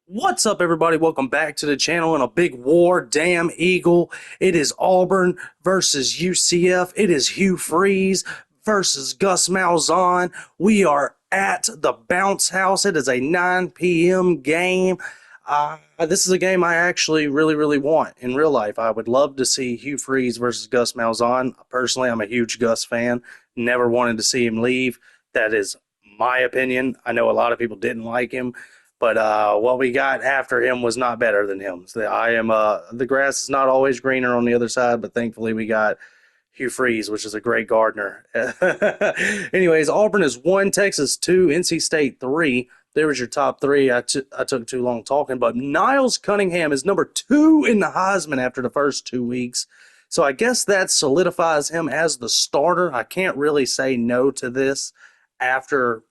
What's up, everybody? Welcome back to the channel in a big war. Damn Eagle. It is Auburn versus UCF. It is Hugh versus Gus Malzahn. We are at the Bounce House. It is a 9 p.m. game. This is a game I actually really want in real life. I would love to see Hugh versus Gus Malzahn. Personally, I'm a huge Gus fan. Never wanted to see him leave. That is my opinion. I know a lot of people didn't like him. But what we got after him was not better than him. So the grass is not always greener on the other side, but thankfully we got Hugh which is a great gardener. Anyways, Auburn is 1, Texas 2, NC State 3. There was your top three. I took too long talking, but Niles Cunningham is number 2 in the Heisman after the first 2 weeks. So I guess that solidifies him as the starter. I can't really say no to this after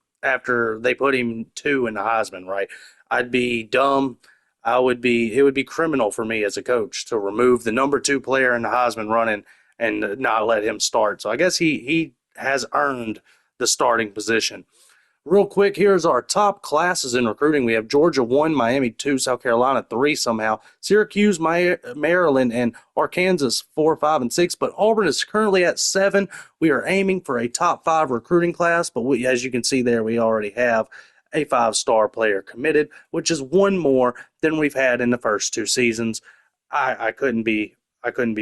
they put him 2 in the Heisman, right? I'd be dumb. It would be criminal for me as a coach to remove the number 2 player in the Heisman running and not let him start. So I guess he has earned the starting position. Real quick, here's our top classes in recruiting. We have Georgia 1, Miami 2, South Carolina 3 somehow, Syracuse, Maryland, and Arkansas 4, 5, and 6. But Auburn is currently at 7. We are aiming for a top 5 recruiting class, but as you can see there, we already have a 5-star player committed, which is one more than we've had in the first 2 seasons. I couldn't be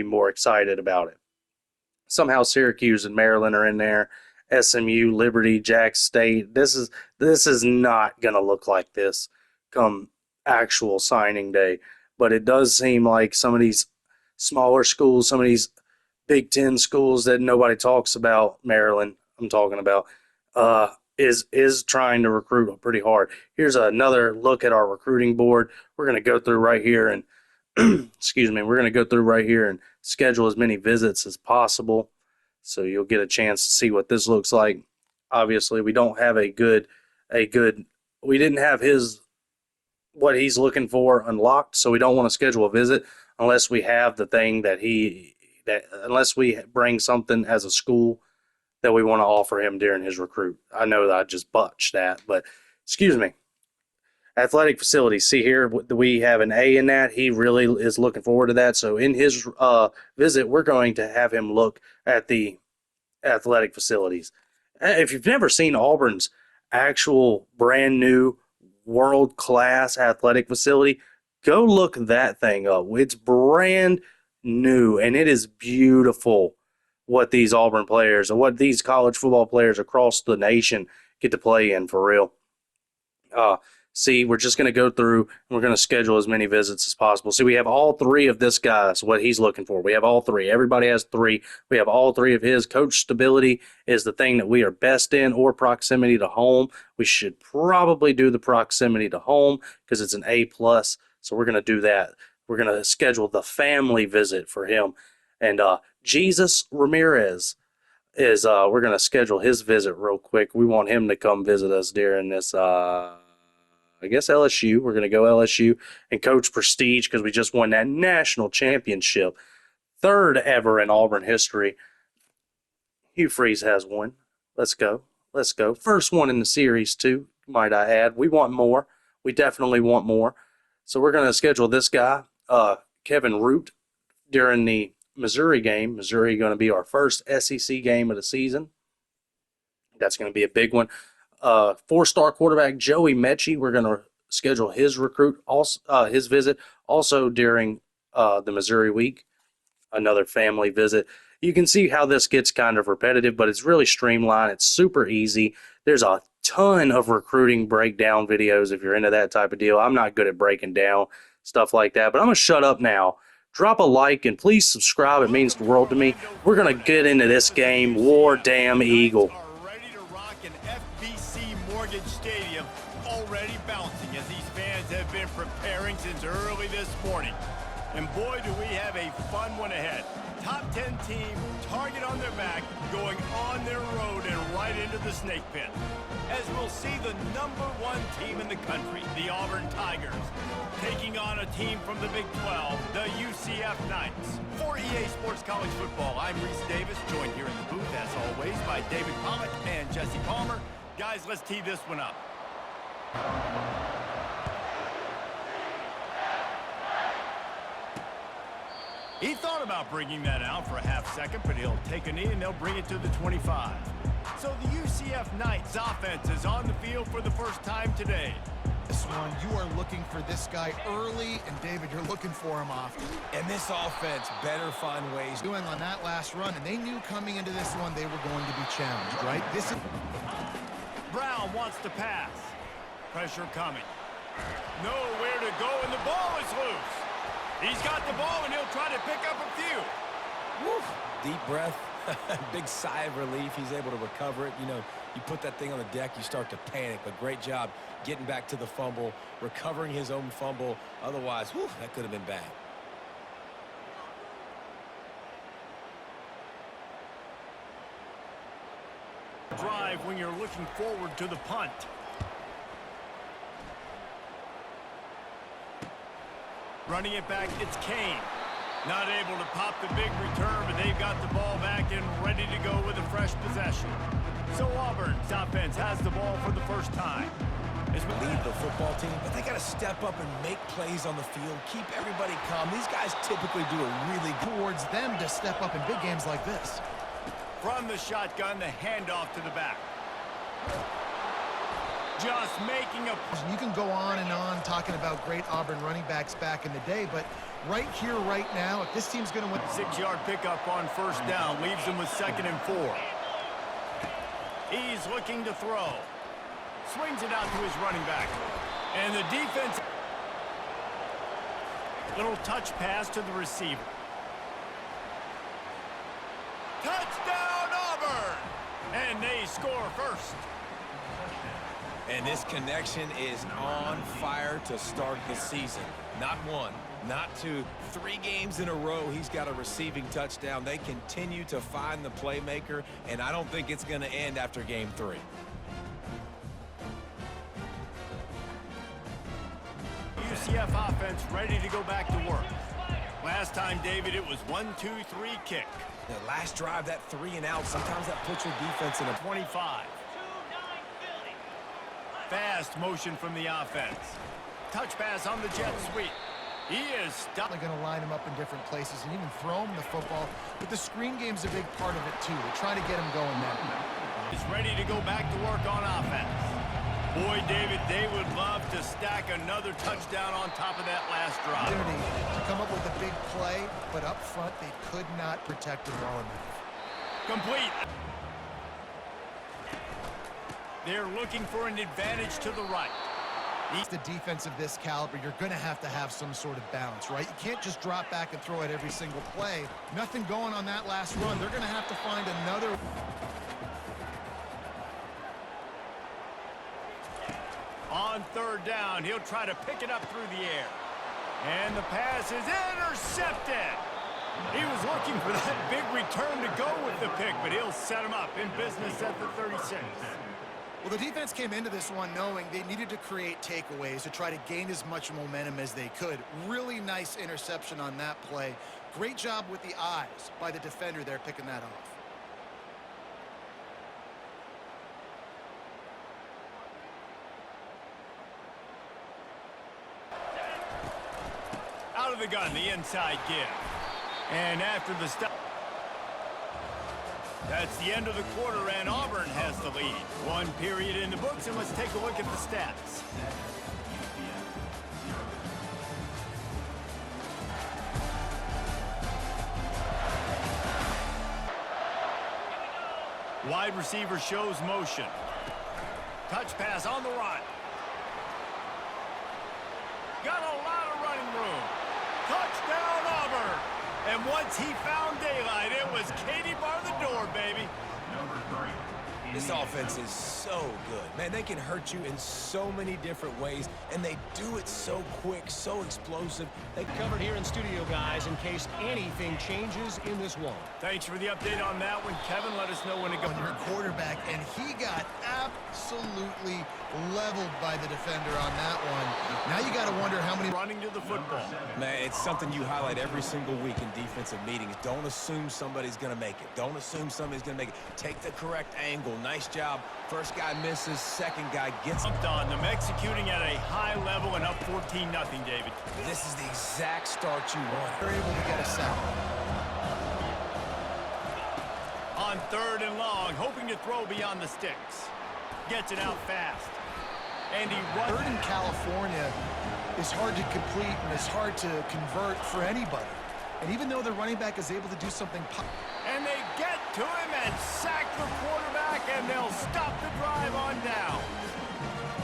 more excited about it. Somehow Syracuse and Maryland are in there. SMU, Liberty, Jack State. This is not going to look like this come actual signing day. But it does seem like some of these smaller schools, some of these Big Ten schools that nobody talks about, Maryland, I'm talking about, is trying to recruit pretty hard. Here's another look at our recruiting board. We're going to go through right here and excuse me, we're going to go through right here and schedule as many visits as possible. So you'll get a chance to see what this looks like. Obviously, we don't have we didn't have what he's looking for unlocked, so we don't want to schedule a visit unless we have the thing unless we bring something as a school that we want to offer him during his recruit. I know that I just botched that, but excuse me. Athletic facilities. See here, we have an A in that. He really is looking forward to that. So in his visit, we're going to have him look at the athletic facilities. If you've never seen Auburn's actual brand new world-class athletic facility, go look that thing up. It's brand new, and it is beautiful what these Auburn players and what these college football players across the nation get to play in for real. See, we're just going to go through and we're going to schedule as many visits as possible. See, we have all 3 of this guy's, what he's looking for. We have all 3. Everybody has 3. We have all 3 of his. Coach stability is the thing that we are best in, or proximity to home. We should probably do the proximity to home because it's an A+. So we're going to do that. We're going to schedule the family visit for him. And Jesus Ramirez is, we're going to schedule his visit real quick. We want him to come visit us during this, I guess LSU. We're going to go LSU and coach Prestige because we just won that national championship. 3rd ever in Auburn history. Hugh has one. Let's go. Let's go. First one in the series, too, might I add. We want more. We definitely want more. So we're going to schedule this guy, Kevin Root, during the Missouri game. Missouri going to be our first SEC game of the season. That's going to be a big one. 4-star quarterback Joey Mechie. We're going to schedule his his visit also during the Missouri week. Another family visit. You can see how this gets kind of repetitive, but it's really streamlined. It's super easy. There's a ton of recruiting breakdown videos if you're into that type of deal. I'm not good at breaking down stuff like that, but I'm going to shut up now. Drop a like and please subscribe. It means the world to me. We're going to get into this game. War damn Eagle. Stadium already bouncing as these fans have been preparing since early this morning. And boy, do we have a fun one ahead. Top 10 team, target on their back, going on their road and right into the snake pit. As we'll see the #1 team in the country, the Auburn Tigers, taking on a team from the Big 12, the UCF Knights. For EA Sports College Football, I'm Reese Davis, joined here in the booth, as always, by David Pollock and Jesse Palmer. Guys, let's tee this one up. He thought about bringing that out for a half second, but he'll take a knee and they'll bring it to the 25. So the UCF Knights offense is on the field for the first time today. This one, you are looking for this guy early, and David, you're looking for him often. And this offense better find ways. Doing on that last run, and they knew coming into this one they were going to be challenged, right? This is Brown wants to pass. Pressure coming. Nowhere to go, and the ball is loose. He's got the ball, and he'll try to pick up a few. Woo. Deep breath, big sigh of relief. He's able to recover it. You know, you put that thing on the deck, you start to panic, but great job getting back to the fumble, recovering his own fumble. Otherwise, whew, that could have been bad. Drive when you're looking forward to the punt. Running it back, it's Kane. Not able to pop the big return, but they've got the ball back and ready to go with a fresh possession. So Auburn's offense has the ball for the first time. Lead the football team, but they got to step up and make plays on the field, keep everybody calm. These guys typically do a really good towards them to step up in big games like this. From the shotgun, the handoff to the back. Just making a... You can go on and on talking about great Auburn running backs back in the day, but right here, right now, if this team's going to win... 6-yard pickup on first down leaves them with 2nd and 4. He's looking to throw. Swings it out to his running back. And the defense... Little touch pass to the receiver. Touchdown, Auburn! And they score first. And this connection is on fire to start the season. Not one, not two, 3 games in a row he's got a receiving touchdown. They continue to find the playmaker, and I don't think it's going to end after game 3. UCF offense ready to go back to work. Last time, David, it was 1-2-3 kick. The last drive, that 3 and out, sometimes that puts your defense in a 25. Fast motion from the offense. Touch pass on the jet sweep. He is stuck. They're going to line him up in different places and even throw him the football. But the screen game's a big part of it, too. They try to get him going there. He's ready to go back to work on offense. Boy, David, they would love to stack another touchdown on top of that last drive. Opportunity to come up with a big play, but up front, they could not protect him well enough. Complete. They're looking for an advantage to the right. It's the defense of this caliber. You're going to have some sort of balance, right? You can't just drop back and throw it every single play. Nothing going on that last run. They're going to have to find another. On 3rd down, he'll try to pick it up through the air. And the pass is intercepted. He was looking for that big return to go with the pick, but he'll set him up in business at the 36. Well, the defense came into this one knowing they needed to create takeaways to try to gain as much momentum as they could. Really nice interception on that play. Great job with the eyes by the defender there picking that off. Out of the gun, the inside give. And after the stop, that's the end of the quarter, and Auburn has the lead. 1 period in the books, and let's take a look at the stats. Wide receiver shows motion. Touch pass on the run. Got a lot of running room. Touchdown, Auburn. And once he found daylight, it was Katie bar the door, baby. This offense is so good. Man, they can hurt you in so many different ways, and they do it so quick, so explosive. They covered here in studio, guys, in case anything changes in this one. Thanks for the update on that one, Kevin. Let us know when it goes. On your quarterback, and he got absolutely leveled by the defender on that one. Now you got got to wonder how many running to the football. Man, it's something you highlight every single week in defensive meetings. Don't assume somebody's going to make it. Don't assume somebody's going to make it. Take the correct angle. Nice job. First guy misses, second guy gets it. On them, executing at a high level and up 14-0, David. This is the exact start you want. they're able to get a sack. On 3rd and long, hoping to throw beyond the sticks. Gets it out fast. And he runs. 3rd in California is hard to complete and it's hard to convert for anybody. And even though the running back is able to do something, And they get to him and sack the quarterback, and they'll stop the drive on down.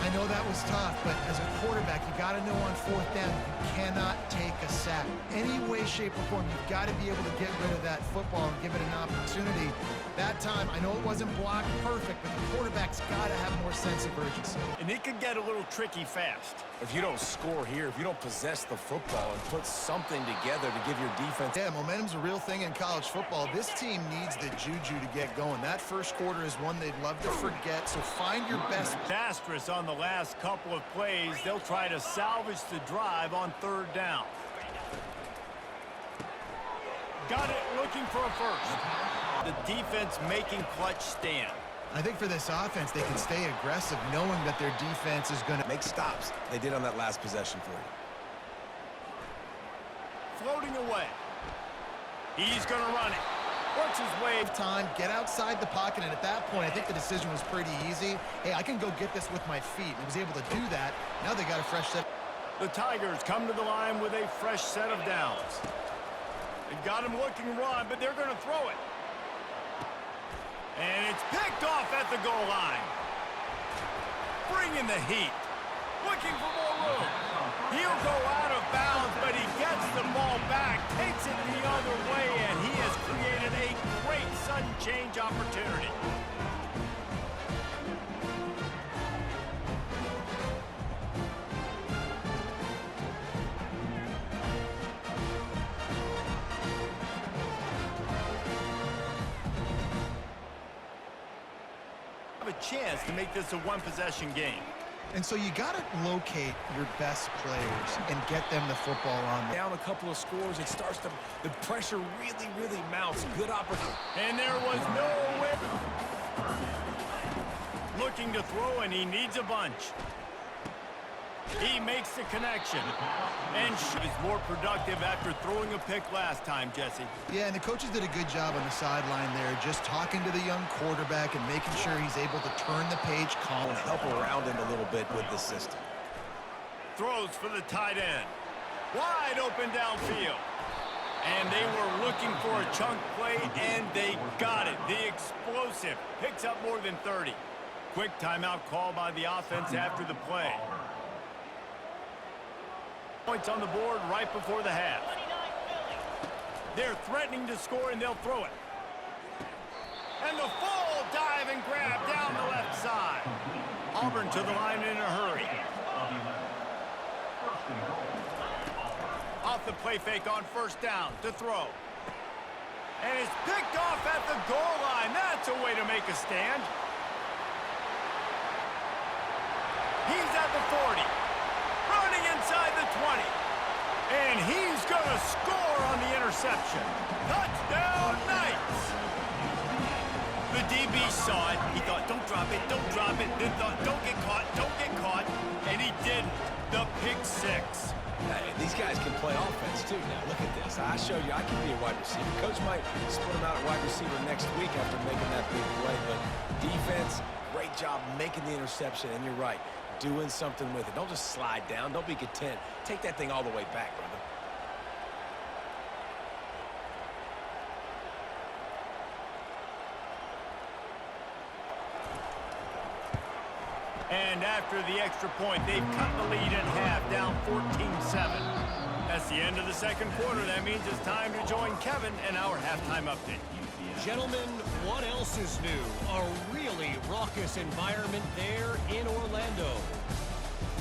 I know that was tough, but as a quarterback, you got to know on 4th down, you cannot take a sack. Any way, shape, or form, you've got to be able to get rid of that football and give it an opportunity. That time, I know it wasn't blocked perfect, but the quarterback's got to have more sense of urgency. And it could get a little tricky fast. If you don't score here, if you don't possess the football and put something together to give your defense... Yeah, momentum's a real thing in college football. This team needs the juju to get going. That first quarter is one they'd love to forget, so find your best. Disastrous on the last couple of plays. They'll try to salvage the drive on 3rd down. Got it, looking for a first. The defense making clutch stand. I think for this offense, they can stay aggressive knowing that their defense is going to Make stops. They did on that last possession for you. Floating away. He's going to run it. Works his way. time, get outside the pocket, and at that point, I think the decision was pretty easy. Hey, I can go get this with my feet. He was able to do that. Now they got a fresh set. The Tigers come to the line with a fresh set of downs. They've got him looking run, but they're going to throw it. And it's picked off at the goal line. Bringing the heat. Looking for more room. He'll go out of bounds, but he gets the ball back, takes it the other way, and he has created a great sudden change opportunity. Have a chance to make this a one-possession game. And so you got to locate your best players and get them the football on them. Down a couple of scores, it starts to, the pressure really mounts. Good opportunity. And there was no way. Looking to throw, and he needs a bunch. He makes the connection. And is more productive after throwing a pick last time, Jesse. Yeah, and the coaches did a good job on the sideline there, just talking to the young quarterback and making sure he's able to turn the page calmly. Help around him a little bit with this system. Throws for the tight end. Wide open downfield. And they were looking for a chunk play, and they got it. The explosive picks up more than 30. Quick timeout call by the offense after the play. Points on the board right before the half. They're threatening to score, and they'll throw it. And the full dive and grab down the left side. Auburn to the line in a hurry. Off the play fake on first down to throw. And it's picked off at the goal line. That's a way to make a stand. He's at the 40. Running inside the 20. And he's going to score on the interception. Touchdown, Knights! The DB saw it. He thought, don't drop it, don't drop it. Then thought, don't get caught, don't get caught. And he didn't. The pick six. Hey, these guys can play offense, too. Now, look at this. I showed you I can be a wide receiver. Coach might split him out at wide receiver next week after making that big play. But defense, great job making the interception. And you're right. Doing something with it. Don't just slide down. Don't be content. Take that thing all the way back, brother. And after the extra point, they've cut the lead in half, down 14-7. That's the end of the second quarter. That means it's time to join Kevin in our halftime update. Gentlemen, what else is new? A really raucous environment there in Orlando.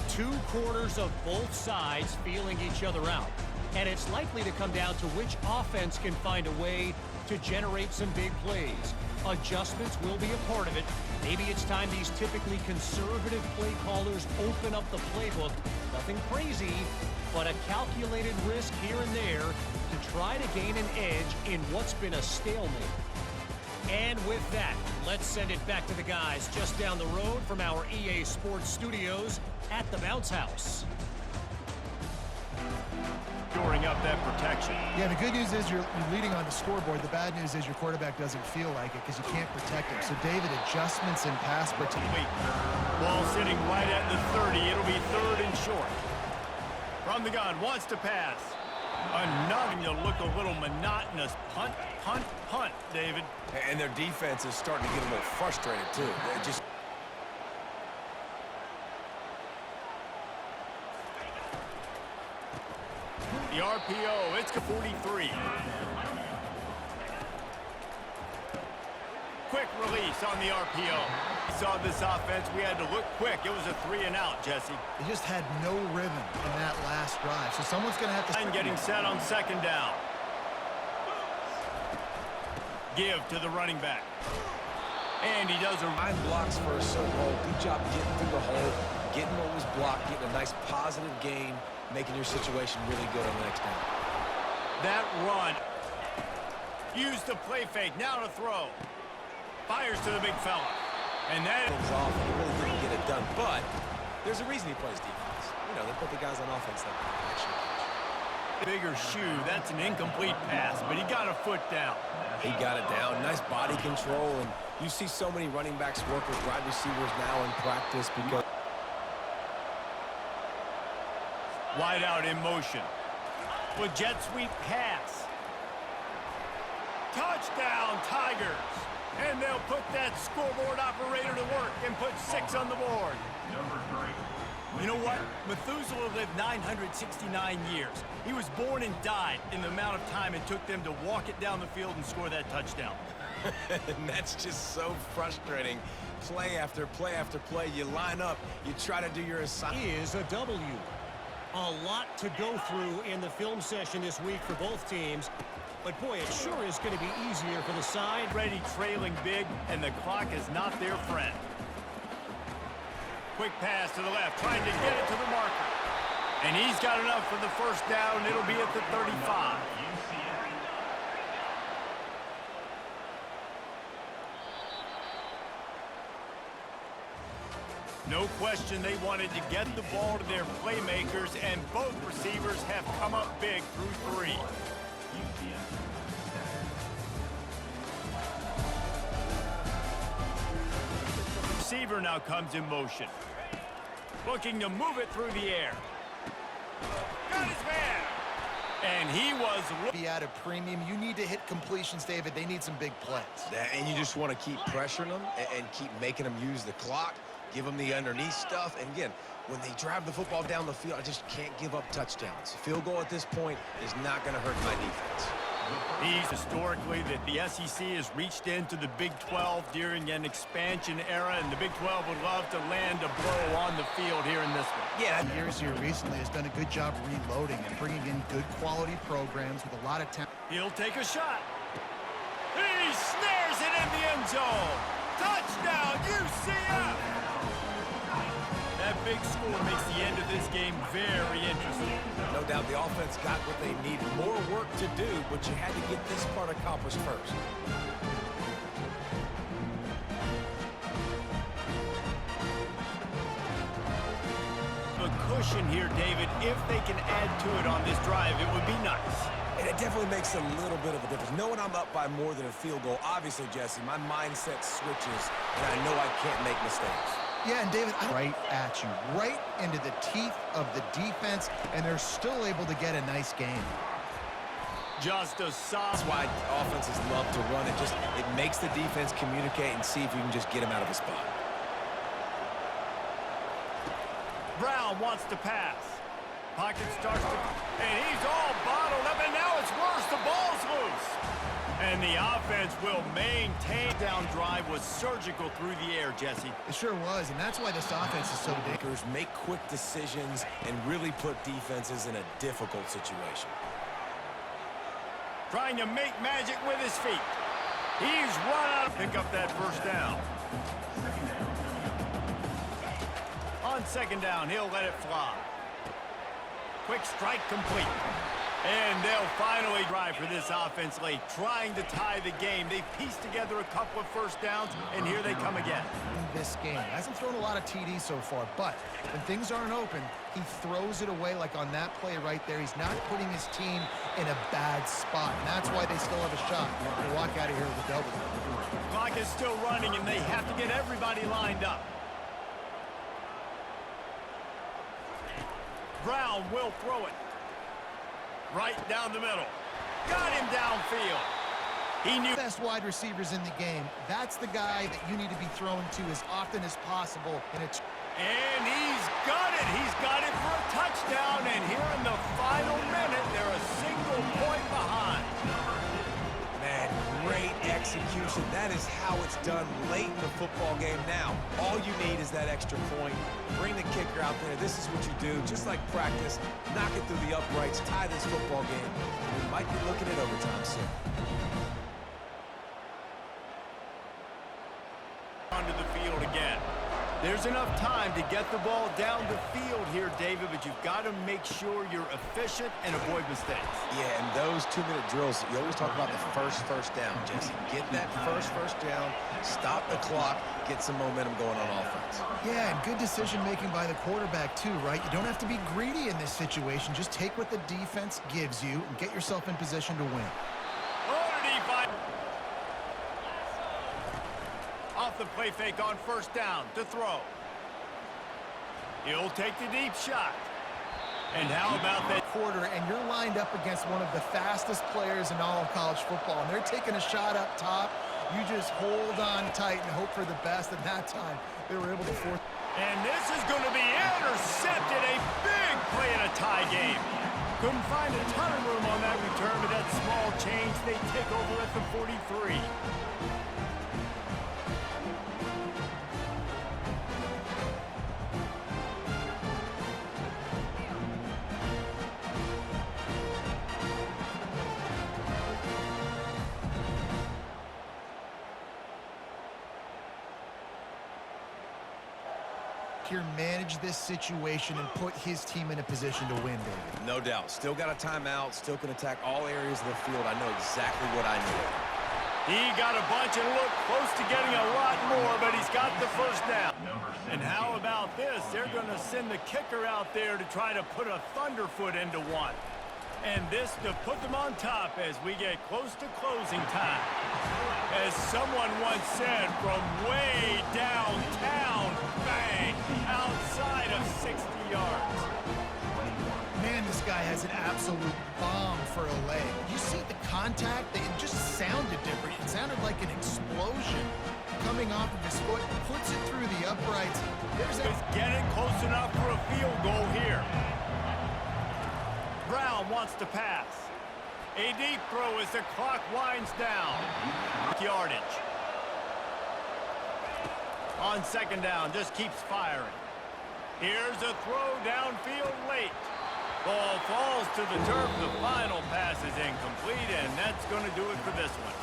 2 quarters of both sides feeling each other out. And it's likely to come down to which offense can find a way to generate some big plays. Adjustments will be a part of it. Maybe it's time these typically conservative play callers open up the playbook. Nothing crazy, but a calculated risk here and there to try to gain an edge in what's been a stalemate. And with that, let's send it back to the guys just down the road from our EA Sports studios at the Bounce House. Shoring up that protection. Yeah, the good news is you're leading on the scoreboard. The bad news is your quarterback doesn't feel like it because you can't protect him. So, David, adjustments in pass protection. Ball sitting right at the 30. It'll be 3rd and short. From the gun, wants to pass. Another to look a little monotonous. Punt, punt, punt, David. And their defense is starting to get a little frustrated, too. They're just... The RPO, it's 43. Quick release on the RPO. We saw this offense, we had to look quick. It was a 3 and out, Jesse. They just had no rhythm in that last drive. So someone's going to have to... And getting set on 2nd down. Give to the running back. And he does a... Line blocks for a certain hole. Good job getting through the hole, getting what was blocked, getting a nice positive gain, making your situation really good on the next down. That run. Use the play fake. Now to throw. Fires to the big fella. And that things off, and he really didn't get it done. But there's a reason he plays defense. You know, they put the guys on offense that actually catch. Bigger shoe. That's an incomplete pass, but he got a foot down. He got it down. Nice body control. And you see so many running backs work with wide receivers now in practice because... Wide out in motion. With jet sweep pass. Touchdown, Tigers. And they'll put that scoreboard operator to work and put 6 on the board. You know what? Methuselah lived 969 years. He was born and died in the amount of time it took them to walk it down the field and score that touchdown. And that's just so frustrating. Play after play after play. You line up. You try to do your assignment. Is a W. A lot to go through in the film session this week for both teams. But, boy, it sure is going to be easier for the side. Ready trailing big, and the clock is not their friend. Quick pass to the left, trying to get it to the marker. And he's got enough for the 1st down. It'll be at the 35. No question they wanted to get the ball to their playmakers, and both receivers have come up big through 3. Receiver now comes in motion. Looking to move it through the air. Got his man. And he was... Be at a premium. You need to hit completions, David. They need some big plays. And you just want to keep pressuring them and keep making them use the clock, give them the underneath stuff. And again, when they drive the football down the field, I just can't give up touchdowns. Field goal at this point is not going to hurt my defense. He's historically that the SEC has reached into the Big 12 during an expansion era, and the Big 12 would love to land a blow on the field here in this one. Yeah, years here recently has done a good job reloading and bringing in good quality programs with a lot of talent. He'll take a shot. He snares it in the end zone. Touchdown, UCF! That big score makes the end of this game very interesting. No doubt the offense got what they needed. More work to do, but you had to get this part accomplished first. The cushion here, David, if they can add to it on this drive, it would be nice. And it definitely makes a little bit of a difference. Knowing I'm up by more than a field goal, obviously, Jesse, my mindset switches, and I know I can't make mistakes. Yeah, and David, right at you, right into the teeth of the defense, and they're still able to get a nice game. Just a soft. That's why offenses love to run it. It makes the defense communicate and see if you can just get him out of his spot. Brown wants to pass. Pocket starts to... And he's all bottled up, and now it's worse. The ball's loose. And the offense will maintain. Down drive was surgical through the air, Jesse. It sure was, and that's why this offense is so dangerous. Make quick decisions and really put defenses in a difficult situation. trying to make magic with his feet. He's run out to pick up that first down. On second down, he'll let it fly. Quick strike complete. And they'll finally drive for this offense late, trying to tie the game. They've pieced together a couple of first downs, and here they come again. In this game, hasn't thrown a lot of TDs so far, but when things aren't open, he throws it away like on that play right there. He's not putting his team in a bad spot, and that's why they still have a shot to walk out of here with a double. Clock is still running, and they have to get everybody lined up. Brown will throw it. Right down the middle. Got him downfield. He knew. Best wide receivers in the game. That's the guy that you need to be throwing to as often as possible. And he's got it. He's got it for a touchdown. And here in the final minute, they're a single point behind. Man, great execution. That is how it's done late in the football game now. All you need is that extra point. Bring the kicker out there. This is what you do. Just like practice, knock it through the uprights, tie this football game. We might be looking at overtime soon. Onto the field again. There's enough time to get the ball down the field here, David, but you've got to make sure you're efficient and avoid mistakes. Yeah, and those 2-minute drills, you always talk about the first down, Jesse. Get that first down, stop the clock, get some momentum going on offense. Yeah, and good decision-making by the quarterback, too, right? You don't have to be greedy in this situation. Just take what the defense gives you and get yourself in position to win. Off the play fake on first down to throw. He'll take the deep shot. And how about that quarter, and you're lined up against one of the fastest players in all of college football, and they're taking a shot up top. You just hold on tight and hope for the best. At that time, they were able to force. And this is going to be intercepted. A big play in a tie game. Couldn't find a ton of room on that return, but that small change, they take over at the 43. Here, manage this situation and put his team in a position to win, David. No doubt. Still got a timeout. Still can attack all areas of the field. I know exactly what I need. He got a bunch and looked close to getting a lot more, but he's got the first down. And how about this? They're going to send the kicker out there to try to put a thunderfoot into one. And this to put them on top as we get close to closing time. As someone once said, from way downtown, bang, outside of 60 yards. Man, this guy has an absolute bomb for a leg. You see the contact? It just sounded different. It sounded like an explosion coming off of his foot. Puts it through the uprights. Just get it close enough for a field goal here. Brown wants to pass. A deep throw as the clock winds down. Yardage. On second down, just keeps firing. Here's a throw downfield late. Ball falls to the turf. The final pass is incomplete, and that's going to do it for this one.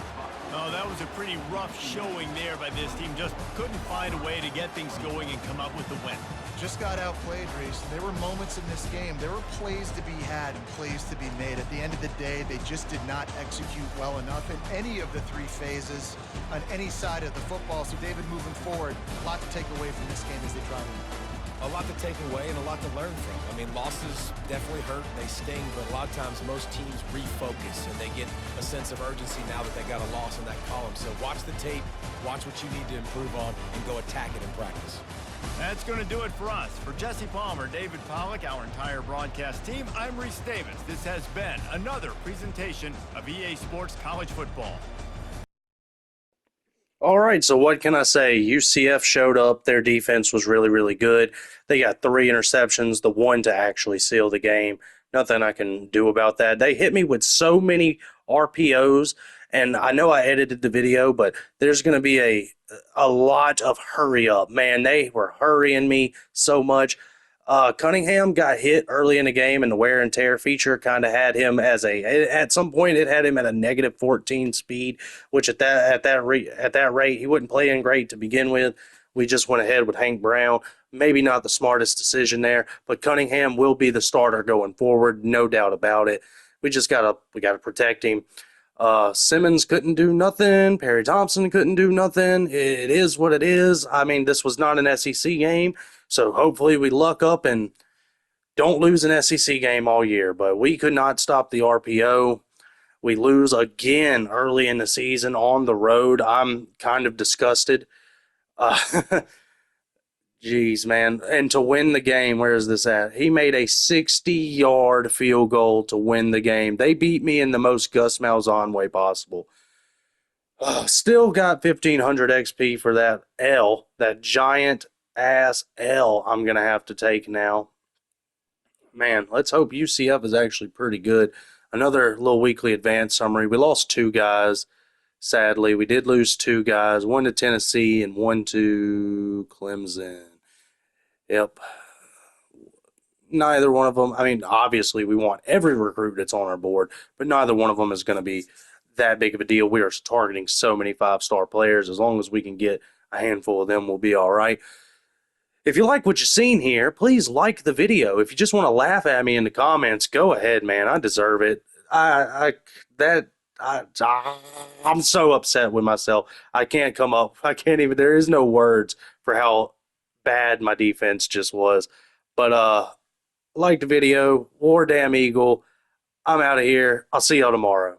Oh, that was a pretty rough showing there by this team. Just couldn't find a way to get things going and come up with the win. Just got outplayed, Reese. There were moments in this game. There were plays to be had and plays to be made. At the end of the day, they just did not execute well enough in any of the three phases on any side of the football. So, David, moving forward, a lot to take away from this game as they try to win. A lot to take away and a lot to learn from. I mean, losses definitely hurt, they sting, but a lot of times most teams refocus and they get a sense of urgency now that they got a loss in that column. So watch the tape, watch what you need to improve on, and go attack it in practice. That's going to do it for us. For Jesse Palmer, David Pollack, our entire broadcast team, I'm Reese Davis. This has been another presentation of EA Sports College Football. All right, so what can I say? UCF showed up. Their defense was really, really good. They got 3 interceptions, the one to actually seal the game. Nothing I can do about that. They hit me with so many RPOs, and I know I edited the video, but there's going to be a lot of hurry up. Man, they were hurrying me so much. Cunningham got hit early in the game, and the wear and tear feature kind of had him at some point it had him at a negative 14 speed, which at that rate he wouldn't play in great to begin with. We just went ahead with Hank Brown. Maybe not the smartest decision there, but Cunningham will be the starter going forward, no doubt about it. We gotta protect him. Simmons couldn't do nothing. Perry Thompson couldn't do nothing. It is what it is. I mean, this was not an SEC game, so hopefully we luck up and don't lose an SEC game all year. But we could not stop the RPO. We lose again early in the season on the road. I'm kind of disgusted. Jeez, man. And to win the game, where is this at? He made a 60-yard field goal to win the game. They beat me in the most Gus Malzahn way possible. Still got 1,500 XP for that L, that giant-ass L I'm going to have to take now. Man, let's hope UCF is actually pretty good. Another little weekly advance summary. We lost 2 guys. Sadly, we did lose 2 guys, one to Tennessee and one to Clemson. Yep. Neither one of them, I mean, obviously we want every recruit that's on our board, but neither one of them is going to be that big of a deal. We are targeting so many 5-star players. As long as we can get a handful of them, we'll be all right. If you like what you've seen here, please like the video. If you just want to laugh at me in the comments, go ahead, man. I deserve it. I'm so upset with myself. I can't even, there is no words for how bad my defense just was. But like the video, War Damn Eagle. I'm out of here. I'll see y'all tomorrow.